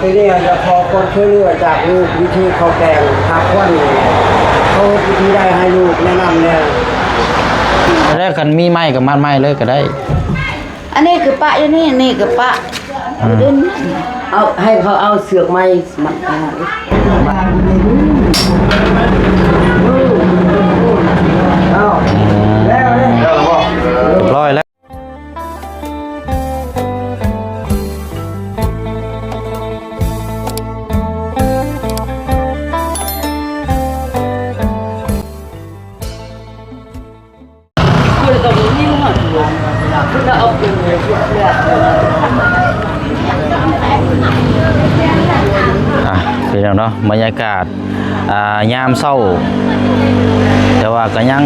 ทีนี้จะขอคนช่วยเหลือจากลูกวิธีเขาแกงหักวันเขาวิธีได้ให้ลูกแนะนำเนี่ยแรกกันมีไม้กับมัดไม้เลยก็ได้อันนี้คือปะอยู่นี่คือปะดึงเอาให้เขาเอาเสือกไม้มัดเอาแล้วร้อยแล้วพี่น้องเนาะบรรยากาศยามเศร้าแต่ว่าก็ยัง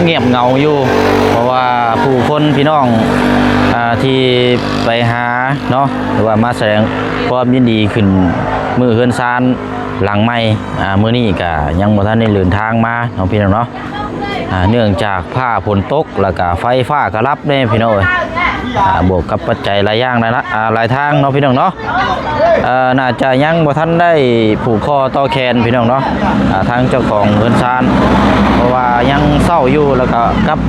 เงียบเงาอยู่เพราะว่าผู้คนพี่น้องที่ไปหาเนาะหรือว่ามาแสดงความยินดีขึ้นมือเฮือนซานหลังใหม่มื้อนี้ก็ยังบ่ทันได้เดินทางมาเนาะพี่น้องเนาะเนื่องจากผ้าฝนตกแล้วก็ไฟฟ้าก็รับแน่พี่น้องบวกกับปัจจัยหลายอย่างนะหลายทางเนาะพี่น้องเนาะน่าจะยังบ่ทันได้ผูกคอต่อแขนพี่น้องเนาะทางเจ้าของเฮือนซานเพราะว่ายังเศร้าอยู่แล้วก็กับ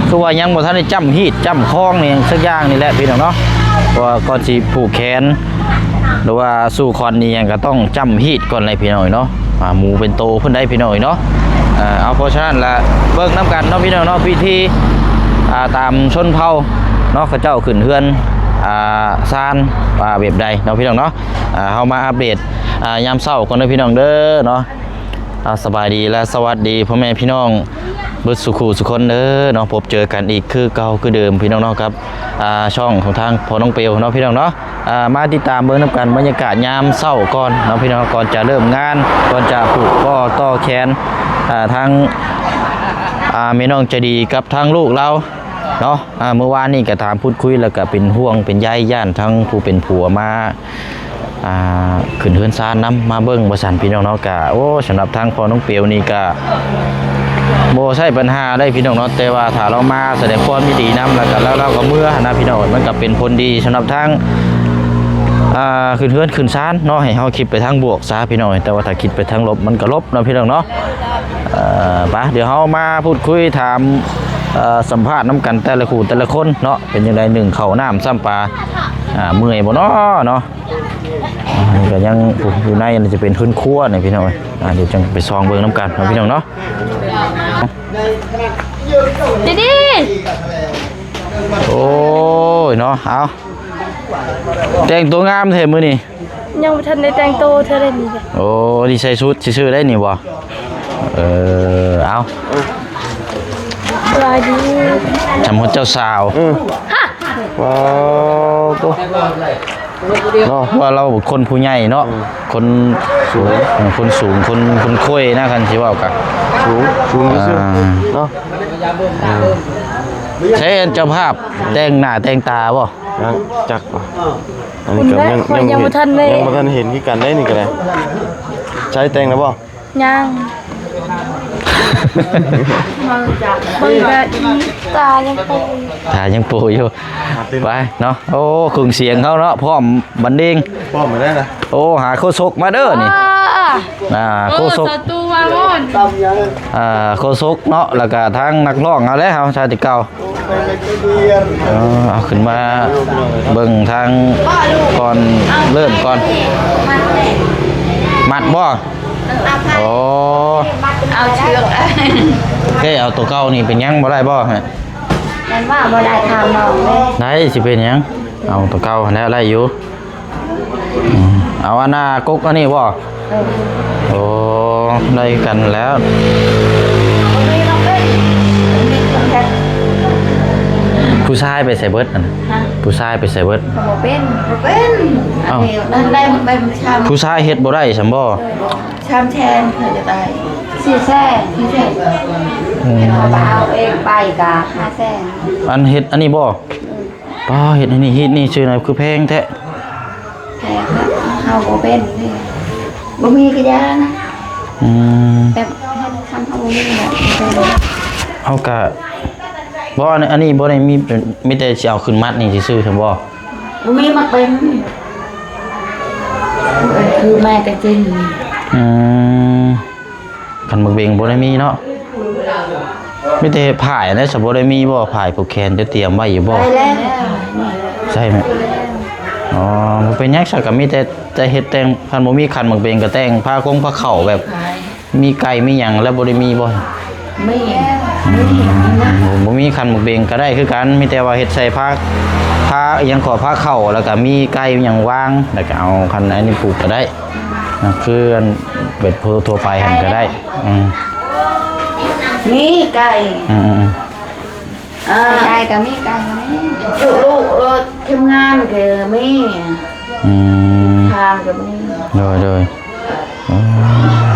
คือว่ายังบ่ทันได้จ้ำฮีดจ้ำคล้องนี่สักอย่างนี่แหละพี่น้องเนาะว่าก่อนสิผูกแขนหรือว่าสู้คอนนี่ยังก็ต้องจ้ำฮีดก่อนเลยพี่น้องเนาะหมูเป็นโตเพิ่นได้พี่น้องเนาะเอาเพราะฉะนั้นละเบิ่งน้ำกันเนาะพี่น้องเนาะพิธีตามชนเผ่าเนาะเขาเจ้าขึ้นเฮือนซานแบบใดเนาะพี่น้องเนาะเฮามาอัปเดตยามเช้าก่อนเด้อพี่น้องเด้อเนาะสบายดีและสวัสดีพ่อแม่พี่น้องเบิดสุขุสุคนเด้อเนาะพบเจอกันอีกคือเก่าคือเดิมพี่น้องเนาะครับช่องของทางพ่อน้องเปียวเนาะพี่น้องเนาะมาติดตามเบิ่งน้ำกันบรรยากาศยามเช้าก่อนเนาะพี่น้องก่อนจะเริ่มงานก่อนจะผูกข้อต่อแขนทางแม่น้องใจดีกับทางลูกเราเนาะเมื่อวานนี่ก็ถามพูดคุยแล้วก็เป็นห่วงเป็นใยย่านทั้งผู้เป็นผัวมาขึ้นเฮือนซานน้ำมาเบิ้งประสานพี่น้องเนาะกะโอ้สำหรับทางพ่อน้องเปียวนี่ก็โบใช่ปัญหาได้พี่น้องเนาะแต่ว่าถ้าเรามาแสดงความยินดีน้ำแล้วก็แล้วเราก็เมื่อนะพี่น้องมันก็เป็นผลดีสำหรับทางขึ้นเฮือนขึ้นซานเนาะให้เฮาคิดไปทางบวกซะพี่น้องแต่ว่าถ้าคิดไปทางลบมันก็ลบเนาะพี่น้องเนาะปะเดี๋ยวเฮามาพูดคุยถามสัมภาษณ์น้ำกันแต่ละคู่แต่ละคนเนาะเป็นยังไงหนึ่งเข่าน้ำซ้ำปลาเมื่อยบ่เนาะเนาะนี่ก็ยังอยู่ในจะเป็นพื้นคั่วเนี่ยพี่น้องเดี๋ยวจังไปซองเบิ่งน้ำกันเนาะพี่น้องเนาะดีโอ้ยเนาะเอาแต่งตัวงามเท่มื้อนี่ยังบ่ทันได้แต่งโตเท่าได้นี่โอ้ดีใส่ชุดชื่อได้นี่บ่เอาสวัสดีจำคนเจ้าสาวว้าวตัวเนาะว่าเราคนผู้ใหญ่เนาะคนสูงคนคุยนะคันสิว่ากันสูงเนาะใช้เจ้าภาพแต่งหน้าแต่งตาบ่จักอันนี้ก็ยังบ่ทันเห็นที่กันได้นี่ก็ได้ใช้แต่งแล้วบ่ยังตายังปูอยู่ไปเนาะโอ้เครื่องเสียงเขาเนาะพร้อมบันเดงพร้อมมาได้นะโอ้หาโคศกมาเด้อนี่โคศกโคศกเนาะแล้วก็ทางนักร้องเอาแล้วชาติเก่าเอาขึ้นมาเบิ่งทางก่อนเริ่มก่อนมัดบ่โอ้เอาเชือกเอาตัวเก่านี่เป็นยังบ่ได้บ่ฮะนั่นว่าบ่ได้ทำน้องเลยได้สิเป็นยังเอาตัวเก่าแล้วได้อยู่เอาอันหน้ากกอันนี้บ่โอ้ได้กันแล้วผู้ชายไปใส่เบิร์ดผู้ชายไปใส่เบิร์ดเอาได้ผู้ชายเฮ็ดบ่ได้ซั่นบ่ชามแทนเธอจะตาย4 แสนเอาเองไปกะ5 แสนอันเฮ็ดอันนี้บ่ป้าเฮ็ดอันนี้เฮ็ดนี่ชื่ออะไรคือแพงแท้แพงครับเฮาบ่เป็นนี่บ่มีกระยานะแบบทำเฮาบ่มีแบบเฮาก็บ่อันนี้บ่ได้มีแต่สิเอาขึ้นมัดนี่ซื่อๆซั่นบ่บ่มีมักเป็น คือแม่ก็จริง คันหมึกเบงบ่ได้มีเนาะมีแต่ผายนะสบ่ได้มีบ่ผายผูกแขนจะเตรียมไว้อยู่บ่ ไปแล้ว ใช่ไหมอ๋อบ่เป็นหยังซักก็มีแต่เฮ็ดแต่งคันบ่มีคันหมึกเบงก็แต่งผ้าคงผ้าเข้าแบบ มีไก่มีหยังแล้วบ่ได้มีบ่ ไม่นะ บ่มีคันหมึกเบงก็ได้คือกันมีแต่ว่าเฮ็ดใส่ผ้าอิหยังขอผ้าเข้าแล้วก็มีไก่หยังวางแล้วก็เอาคันอันนี้ผูกก็ได้คืออันเบ็ดทั่วไปหั่นก็ได้มีไก่ ไก่ก็มีไก่ก็มี จุลูกทำงานก็มีทางก็มี โดย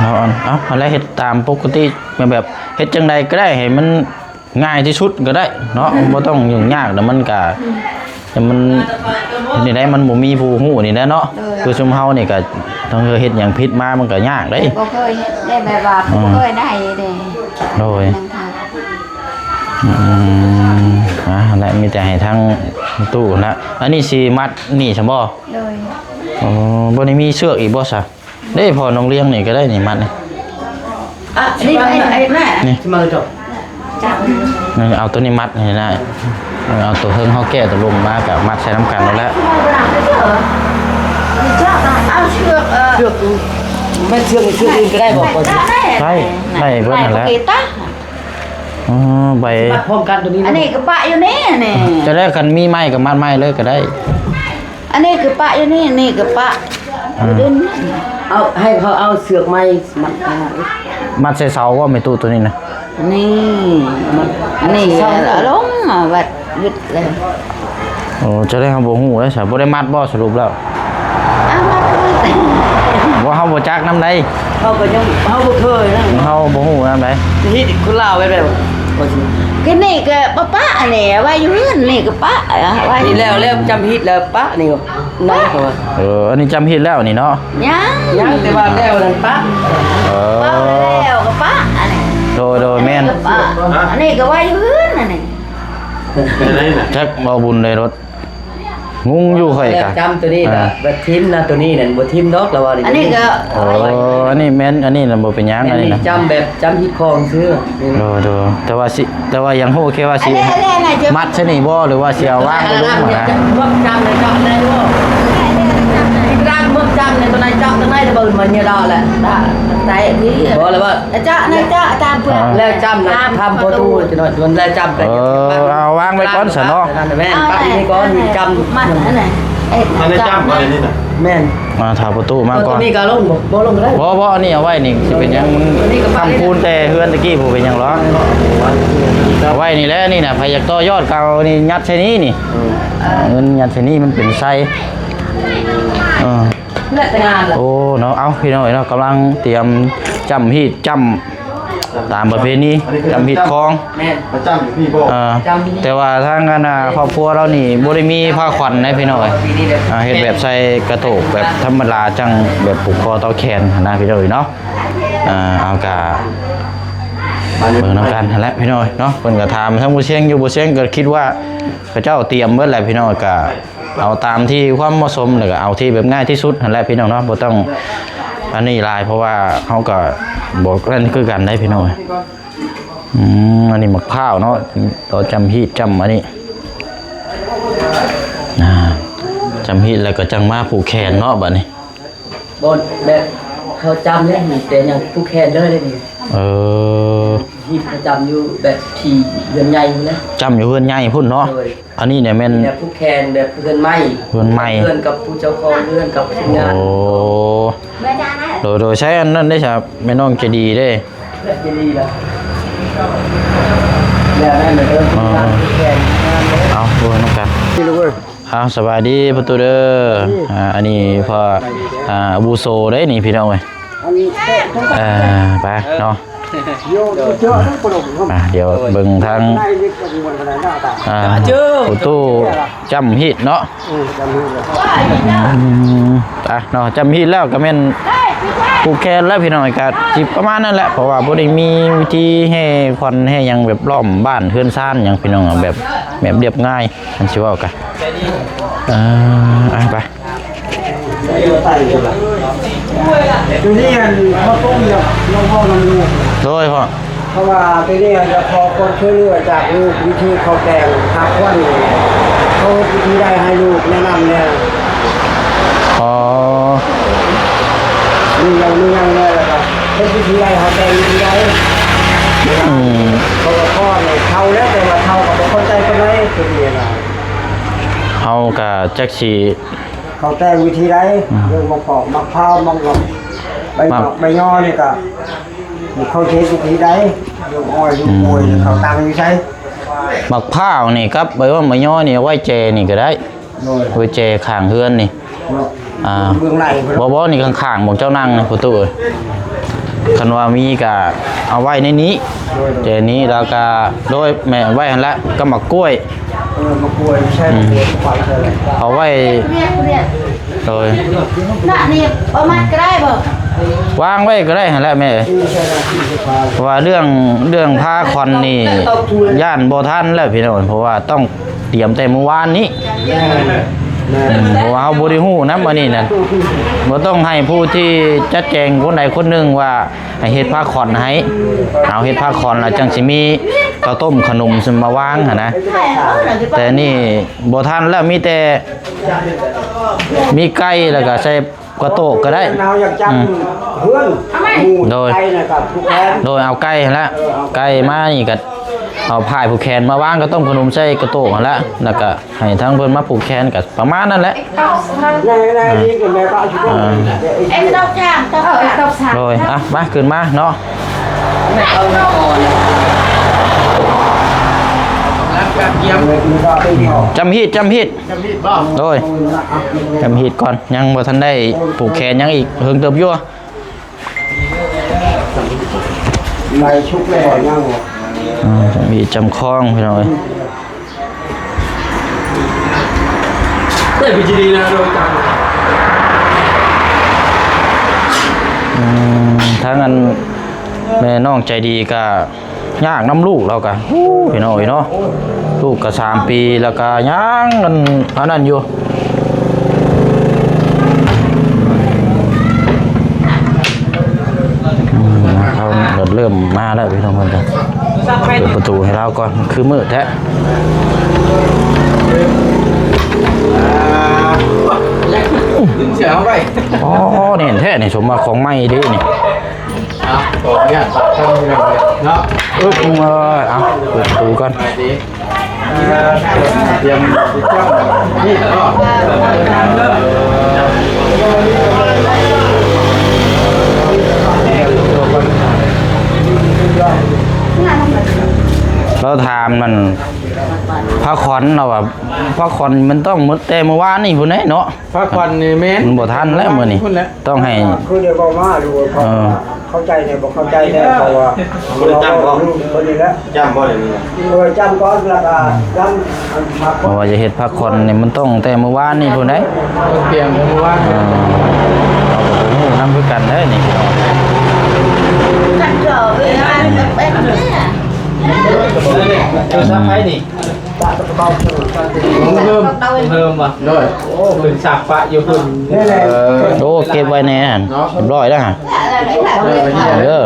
เอาอะไรเฮ็ดตามปกติแบบเฮ็ดจังใดก็ได้ให้มันง่ายที่สุดก็ได้เนาะบ่ต้องยุ่งยากแต่มันก็แต่มันนี่ได้มันบ่มีผู้ฮู้นี่แหละเนาะคือชุมเฮานี่ก็ต้องเฮ็ดหยังผิดมามันก็ยากเด้ บ่เคยได้แบบว่าบ่เคยได้เด้ โดยและมีแต่ให้ทั้งตู้นะอันนี้สิมัดนี่ซั่นบ่ โดย อ๋อบ่ได้มีเชือกอีกบ่ซะได้พอน้องเลี้ยงนี่ก็ได้นี่มัดนี่ นี่ไอ้แม่ นี่ มาจบ จับ นี่เอาตัวนี้มัดนี่ได้เอาตัวเฮิงเฮาแก้ตัวลงมากับมัดใส่น้ำกันแล้วแหละ เอาเชือก เชือกไม่เชือกอื่นก็ได้บอกก่อน ได้เบิดนั่นแหละอ๋อใบ มัดพร้อมกันตัวนี้ อันนี้ก็ปะอยู่นี่นี่ จะได้กันมีไม้กับมัดไม้เลยก็ได้ อันนี้ก็ปะอยู่นี่นี่ก็ปะดิน เอาให้เขาเอาเสือกไม้มัด มัดใส่เสาว่าไม่ตู้ตัวนี้นะ นี่อันนี้ลงวัดยึดเลย โอ้จะได้เฮาบ่ฮู้แล้วซะบ่ได้มัดบ่สรุปแล้ว เอามา ว่าเฮาบ่จักนำใด เขาก็ยังเขาบ่เคยนะ เฮาบ่ฮู้นำใด ที่คนลาวไปแบบว่าสิ cái này cái papa này vai dưới này cái pa vai นี่แล้วจำผิดแล้วปะนี่ก็นั่นก็ว่า อันนี้จำผิดแล้วนี่เนาะ nhá ยังแต่ว่าแล้วนั่นปะ pa leo cái pa này โดยแม่น này cái vai dưới này này อะไรน่ะ จักบ่บุญเลยรถงงอยู่ค่อยกะ จำตัวนี้นะแบบทิมนะตัวนี้นั่นบ่ทิมดอกแล้วว่า anh này cái อันนี้แม่นอันนี้น่ะบ่เป็นหยังอันนี้นะ จำแบบจำผิดคองซื้อ โดแต่ว่ายังฮู้แค่ว่าสิ này chứ มัดซะนี่บ่หรือว่าสิเอาวางไว้ลงมานะ พวกจำเลยจำได้ด้วยร่างพวกจำเนี่ยตัวไหนจำตัวไหนจะเบิ่งมันเนี่ยดอแหละได้ tại thì บอกเลยว่า cha này cha ta vừa แล้วจำนะทำประตูจะหน่อยมันแล้วจำไป เอาวางไว้ก่อนซะเนาะ นั่นแม่นปะนี่ก่อนมีจำ mặt này này อันนี้จ้ำอะไรนี่น่ะ แม่น มาถาประตูมา ตั ก่ ว อน นี้ก็ลงบ่ลงก็ได้ บ่อันนี้เอาไว้นี่สิเป็นหยังทำคูณแต่เฮือนตะกี้ผู้เป็นหยังหรอเอาไว้นี่แหละนี่น่ะพยากต่อยอดเก่านี่ยัดใส่นี้นี่เงินยัดใส่นี้มันเป็นไส้ และแต่งานล่ะ โอ้เนาะเอาพี่น้อยเนาะกำลังเตรียมจำฮีดจำตามประเพณีจำฮีดคลอง แม่น มาจ้ำอยู่พี่บ่ แต่ว่าทางกันครอบครัวเรานี่บ่ได้มีผ้าขวัญนะพี่น้อยเฮ็ดแบบใส่กระโถกแบบธรรมดาจังแบบผูกคอเตาแขนนะพี่น้อยเนาะเอากะเบิ่งนำกันนั่นแหละพี่น้อยเนาะเพิ่นก็ถามทั้งบ่เชียงอยู่บ่เชียงก็คิดว่าเขาเจ้าเตรียมเบิดแหละพี่น้อยก็เอาตามที่ความเหมาะสมแล้วก็เอาที่แบบง่ายที่สุดนั่นแหละพี่น้องเนาะบ่ต้องอันนี้หลายเพราะว่าเฮาก็บ่นั่นคือกันได้พี่น้อยอันนี้มะพร้าวเนาะเราจำฮีดจำอันนี้จำฮีดแล้วก็จังมาผูกแขนเนาะบัดนี้ บนแบบเขาจำเนี่ยแต่ยังผู้แคนเลยนี่ ที่ประจำอยู่แบบที่เรือนใหญ่อยู่แล้ว จำอยู่เฮือนใหญ่พุ่นเนาะอันนี้เนี่ยแม่น แบบผู้แคนแบบเรือนไม้ เรือนไม้ เรือนกับผู้เจ้าของเรือนกับทีมงาน โอ้โดยใช้อันนั้นได้ครับแม่น้องจะดีเด้ และยินดีละแล้วนั่นเหมือนเดิมผู้แคน เอาดูน้องกันเอาสบายดีประตูเด้ออันนี้พอบูโซได้นี่พี่น้องเว้ยไปเนาะเดี๋ยวเบิ่งทางประตูจำฮีดเนาะเนาะจำฮีดแล้วก็แม่นผูกแขนแล้วพี่น้อยก็สิประมาณนั้นแหละเพราะว่าบ่ได้มีวิธีให้ควันให้ยังแบบล้อมบ้านเฮือนซ่านหยังพี่น้องแบบเรียบง่ายมันสิเว้ากันไป ตัวนี้เขาต้มเนี่ยน้องพ่อน้องลูก โดยพ่อ เพราะว่าตัวนี้จะพอคนช่วยเหลือจากลูกวิธีเขาแต่งหักวันเขาวิธีได้ให้ลูกแนะนำเนี่ย อ๋อ นี่ยังเนี่ยแหละครับเป็นวิธีได้เขาแต่งวิธีได้ อืม เขาก็พ่อเนี่ยเท่าแล้วแต่ว่าเท่ากับเป็นคนใจคนไหนตัวนี้นะ เฮากับแจ็คสี เขาแต่งวิธีได้เรื่องมะกอกมะพร้าวมะกอกใบย่อนี่ก็เขาเทวิธีได้ลูกอ้อยลูกโวยเขาตังอยู่ใช่ มักพร้าวนี่ครับใบว่าใบย่อนี่เอาไว้แจนี่ก็ได้ โดย ไว้แจข้างเฮือนนี่เบื้องไหล บ่นี่ข้างๆบอกเจ้านั่งนี่ประตูคันว่ามีก็เอาไว้ในนี้แจนี้แล้วก็โดยแม่ไว้หั่นละก็มักกล้วย มะกรูดใช่มะกรูดไฟเลย เอาไว้ เรียก โดย น่ะนี่ประมาณก็ได้บ่ วางไว้ก็ได้หั่นแหละแม่เพราะว่าเรื่องผ้าคอนนี่ย่านบ่ทันแล้วพี่น้องเพราะว่าต้องเตรียมแต่เมื่อวานนี้เพราะว่าเฮาบ่ได้ฮู้นำอันนี้นั่นบ่ต้องให้ผู้ที่จัดแจงคนใดคนหนึงว่าให้เฮ็ดผ้าคอนให้เอาเฮ็ดผ้าคอนแล้วจังสิมีข้าวต้มขนมซึ่งมาวางหั่นนะแต่นี่บ่ทันแล้วมีแต่มีไก่แล้วก็ใส่กระโตกก็ได้ เราอยากจำเพื่อน โดย ไก่นะครับทุกแอน โดยเอาไก่หั่นละไก่มานี่ก็เอาพายผูกแขนมาวางก็ต้มขนมใส่กระโตกหั่นละแล้วก็ให้ทั้งเพิ่นมาผูกแขนก็ประมาณนั้นแหละ ในนี้ก็แม่ก็เอาชุด เอ็งดอกจางดอกสาม โดยอ่ะมาขึ้นมาเนาะ จำฮีดโดยจำฮีดก่อนยังบ่ทันได้ผูกแขนยังอีกเฮิงเติบยั่ว ในชุกเลยบ่อยมาก จำฮีดจำคล้องพี่น้อย ได้พิจารณาโดยการ ทั้งอันแม่น้องใจดีก็ยากน้ำลูกเราก็พี่น้อยเนาะลูกก็3 ปีแล้วก็ยังกันอันนั้นอยู่เขาเริ่มมาแล้วพี่น้องมันจะเปิดประตูให้เราก่อนคือมืดแท้อ๋อนี่เห็นแท้นี่สมมาของใหม่ดินี่ของเนี่ยเนาะเอาเปิดประตูก่อนเตรียมจ้องนี่เนาะเราถามมันพระคอนเราแบบพระคอนมันต้องมุดแต่เมื่อวานนี่พุ่นเนาะ พระควันนี่แม่น มันบ่ทันแล้วมื้อนี้ต้องให้ คือเดี๋ยวบอกมาดูเข้าใจเนี่ยบอกเข้าใจเนี่ยเพราะว่าเราจำก่อนคนนี้แล้ว จำบ่ได้นี่ โดยจำก่อนแล้วก็จำมา เพราะว่าจะเฮ็ดพระคอนนี่มันต้องแต่เมื่อวานนี่พุ่นเด้ ต้องเตรียมเพราะว่า เราก็บ่ฮู้นำคือกันเด้นี่ กันเจอเวลาเป็นเนี่ย คือซักไผนี่เพิ่มว่ะด้วยเป็นสักปะอยู่พุ่น นี่แหละ โอ้เก็บไว้ในนั่นเรียบร้อยแล้วฮะเด้อ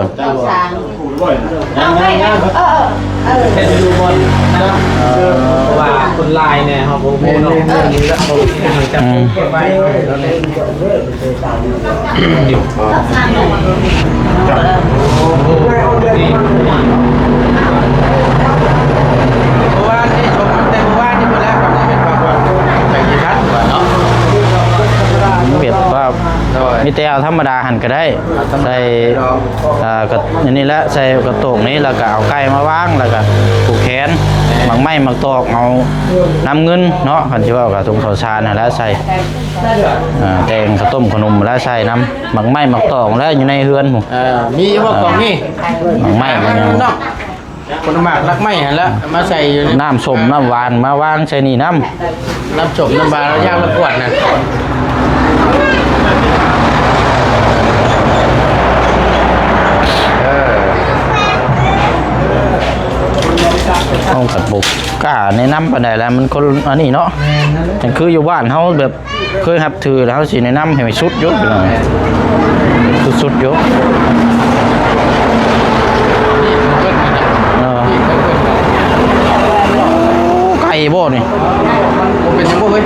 เฮ็ดดูบอลนะเพราะว่าคนลายเนี่ยเฮาบ่ฮู้เนาะนี่ละบ่จับเก็บไว้แล้วเนี่ยนี่เพราะว่านี่ชมแต่ว่านี่หมดแล้วกับนี่เป็นว่าแต่กี่ทัดกว่าเนาะ เปรียบว่ามีแต่เอาธรรมดาหั่นก็ได้ใส่ก็นี่แหละใส่กระโตกนี้แล้วก็เอาไก่มาวางแล้วก็ผูกแขนหมักไม้หมักตอกเอาน้ำเงินเนาะคันที่ว่ากับถุงข้าวสารนั่นแหละใส่แตงข้าวต้มขนมแล้วใส่น้ำหมักไม้หมักตอกแล้วอยู่ในเฮือนหมู่ มีว่ากล่องนี่ หมักไม้มันยัง เนาะคนหมากรักไม้หั่นละมาใส่อยู่ใน น้ำส้มน้ำหวานมาวางใส่นี่น้ น้ำจบน้ำบาแล้วย่างละกวดน่ะ ำเอากระปุกกล้าในน้ำปานใดแล้วมันคนอันนี้เนาะแต่คืออยู่บ้านเฮาแบบเคยหับถือแล้วเฮาสิในน้ำให้มันชุดอยู่พี่น้อง สุดอยู่ไก่บ่นี่ เป็นยังไงเฮ้ย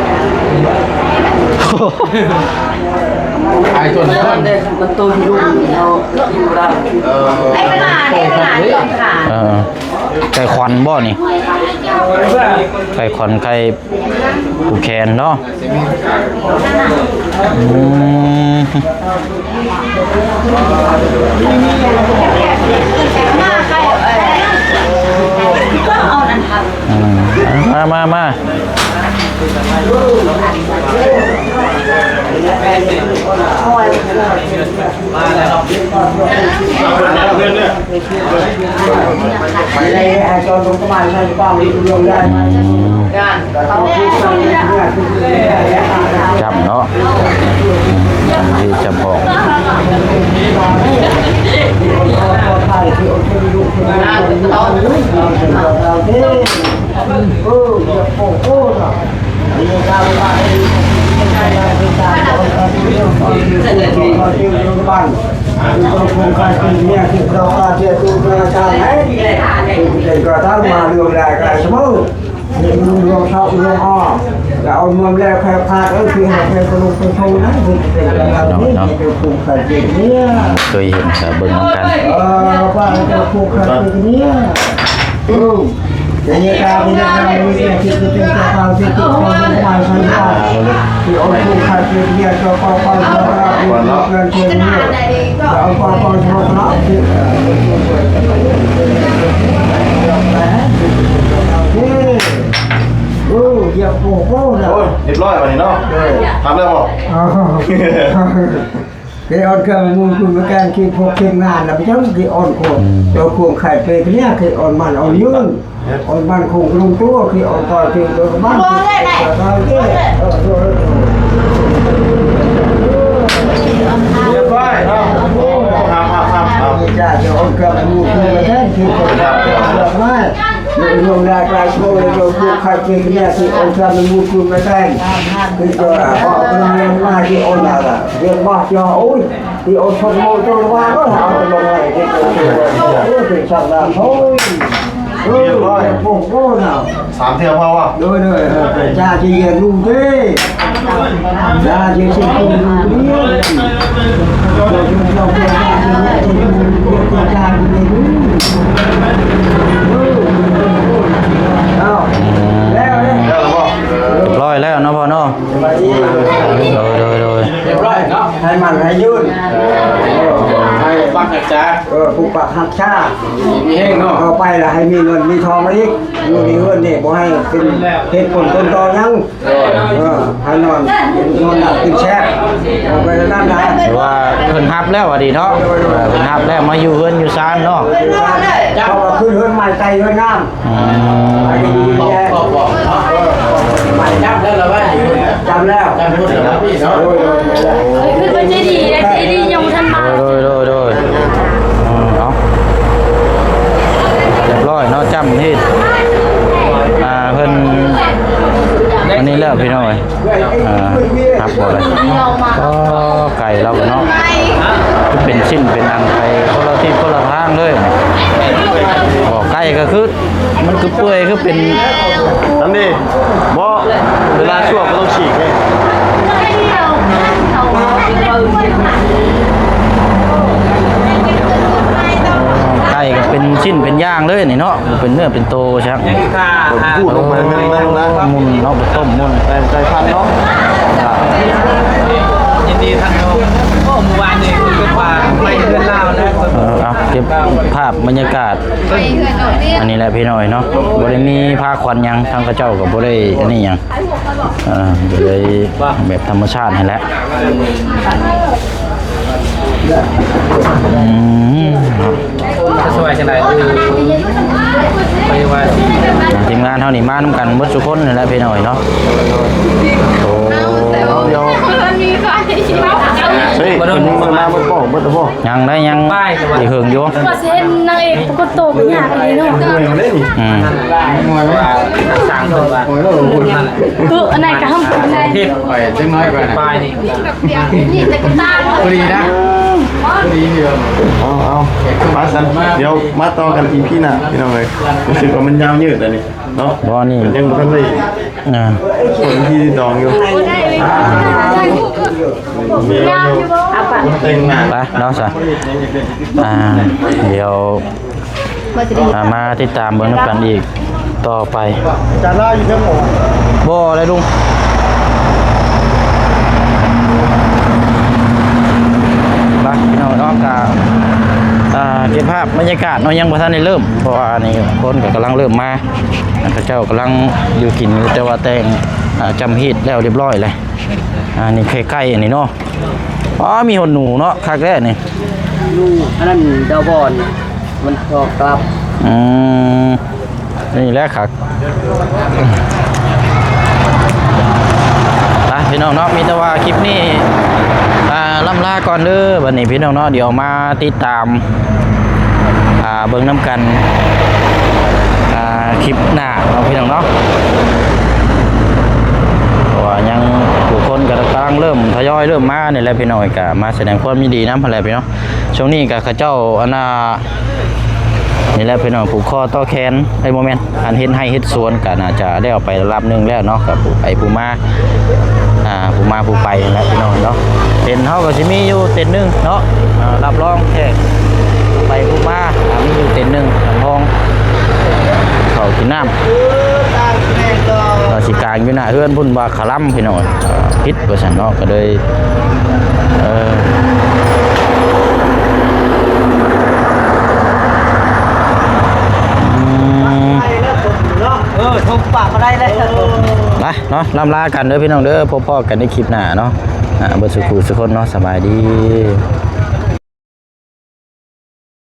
ไอ้ตัวนี้ มันตัวที่ลูกเราอยู่ได้ ไอ้ขนาดจอมขา ไก่ควันบ่นี่ไก่ควันไก่ปูแคนเนาะมาใครเอานั่นครับ มาไปเลยไอ้ตอนลงประมาณนั้นป้ามีลงได้เขาพูดกันเนี่ย จับเนาะที่จะบอก ไทยที่เอาที่ลูกที่นั่งเราเราเด้จะโป้โป้เนาะนี่การบ้านบ้านต้องคงการที่เนี่ยที่เราการที่ตัวประชาชนเป็นกระทั่งมาเรื่องแรกอะไรสมมติเรื่องชอบเรื่องอ้อจะเอาเงินแรกแค่พาก็คือให้แค่คนลงไปโชว์นะคือเป็นการนี้เป็นกลุ่มขัดแย้งเนี่ย เคยเห็นแต่เบิ่งน้ำกัน ว่าจะผูกขัดเนี่ยในการในการมีเรื่องที่จะเป็นการที่ติดต่อกันมาใช่ไหมที่เอาผูกขัดเนี่ยก็พอพอจะรับเงินเช่นนี้เอาพอพอจะรับที่อย่าโป้โป้นะ โอ้ยเรียบร้อยวันนี้เนาะทำได้ป่ะ cái on cơ muốn cùng với các khi phục thêm ngàn là giống cái on của cho cuồng khải về cái nhá cái on bàn on nhún on bàn khủng lung tua khi on còi thì được bánเรียบร้อยเนาะครับ cha cho on cơ muốn cùng với các khi phục được mai luôn là cái cô rồi cuồng khải về cái nhá thì on cơ muốn cùng với các thì cho họ cái mai cái on là việc bỏ cho ôi thì ôn phần môi cho nó qua có hảo thì lòng này thì chẳng làm thôi bụng cô nào 3 เที่ยวพอวะ rồi rồi cha chỉ về luôn thế cha chỉ xin cùng luôn đi rồi chúng ta phải cha đi đâu leo đấy ได้แล้วป่ะ ร้อยแล้วเนาะพ่อเนาะโดย เรียบร้อยเนาะ ให้มันให้ยืน ให้ฟังจาก ผูกปากหักชา มีแห้งเนาะ เอาไปล่ะให้มีเงินมีทองมาอีกอยู่ในเงินนี่บ่ให้เป็นเหตุผลต้นตอยังให้นอนหลับกินแช่เอาไปนั่นได้ แต่ว่าเพิ่นฮับแล้วว่าดีเนาะเพิ่นฮับแล้วมาอยู่เฮือนอยู่ซานเนาะ เพราะว่าขึ้นเฮือนใหม่ใจเฮือนน้ำไอ้ดีแย่ บอกเนาะไม่จำได้แล้วว่า จำแล้ว จำรู้แล้วพี่เนาะ คือมันจะดีนะจะดียังทันมา โดยเนาะเรียบร้อยเนาะจำที่เพิ่นอันนี้แล้วพี่น้อยครับบ่เลยก็ไก่เราเนาะเป็นชิ้นเป็นอันไปคนละที่คนละทางเลยบ่ไก่ก็คือมันคือเปื่อยคือเป็น นั่นดิบ่เวลาชั่วก็ต้องฉีกไง ไก่ก็เป็นชิ้นเป็นย่างเลยนี่เนาะเป็นเนื้อเป็นโตใช่ไหม ค่ะ พูดลงไปนั่นนะ มุนเนาะต้มมุน ใจพันเนาะ ยินดีท่านโอ้เมื่อวานนี้คุณก็พาไปเพื่อนเล่านะ เอาเก็บภาพบรรยากาศอันนี้แหละพี่น้อยเนาะบ่ได้มีผ้าควันหยังทางกระเจ้าก็บ่ได้อันนี้หยังบ่ได้แบบธรรมชาตินี่แหละสวยจังไดไปว่าที่ ทีมงานเฮานี่มานํกันเบิดทุกคนนี่แหละพี่น้อยเนาะโอ้ เฮ้ยมันมาบ่บอกบ่บอก ยังได้ยังอีกเฮิงอยู่ ว่าเส้นนางเอกก็โตเป็นอย่างไรเนาะ สั่งเพิ่นว่า คืออันไหนก็ห้ามอันไหน ทิพย์ไปจังน้อยกว่านะป้ายนี่ นี่จะกระตา พอดีนะ เอามาสันเดี๋ยวมาต่อกันอีพี่หน้าพี่น้องเลยรู้สึกว่ามันยาวยืดอันนี้เนาะ บ่นี่ ยังบ่ทันได้ อ่า คนที่ดองอยู่มีอยู่เต็งหน้า ไปเนาะซะเดี๋ยวมาติดตามเบิ่งนำกันอีกต่อไปจะล่าอยู่ทั้งหมดบ่อะไรลุงไปพี่น้องเนาะก็เก็บภาพบรรยากาศเนาะยังบ่ทันได้เริ่มเพราะว่านี่คนก็กำลังเริ่มมาพระเจ้ากำลังอยู่กินอยู่แต่ว่าแต่งจำฮีดแล้วเรียบร้อยเลยนี่ใกล้ๆอันนี้เนาะอ๋อมีหดหนูเนาะคักแรกนี่ ลูกอันนั้นดาวบอลมันพอกลับ นี่แหละครับพี่น้องเนาะมีแต่ว่าคลิปนี้ล่ำลาก่อนเด้อวันนี้พี่น้องเนาะเดี๋ยวมาติดตามเบิ่งน้ำกันคลิปหน้าเนาะพี่น้องเนาะเพราะว่ายังผู้คนก็กำลังเริ่มทยอยเริ่มมาเนี่ยแหละพี่น้องก็มาแสดงความยินดีนะอะไรพี่น้องช่วงนี้ก็ข้าเจ้านี่แหละพี่น้องผูกคอต่อแขนไอ้โมเมนต์อันเฮ็ดให้เฮ็ดสวนก็น่าจะได้เอาไประดับหนึงแล้วเนาะกับผู้ไปผู้มาผู้ไปแล้วพี่น้องเนาะเต็นเฮาก็สิมีอยู่เต็นนึงเนาะรับรองแค่ไปผู้มามีอยู่เต็นนึงห้องเขากินน้ำสิกลางอยู่หน้าเฮือนพุ่นว่าขลัมพี่น้องพิษว่าซั่นเนาะก็เลยทุกปากมาได้เลย ไปเนาะล่ำลากันเด้อพี่น้องเด้อพบพ่อกันในคลิปหน้าเนาะเบิดสุขุสุคนเนาะสบายดี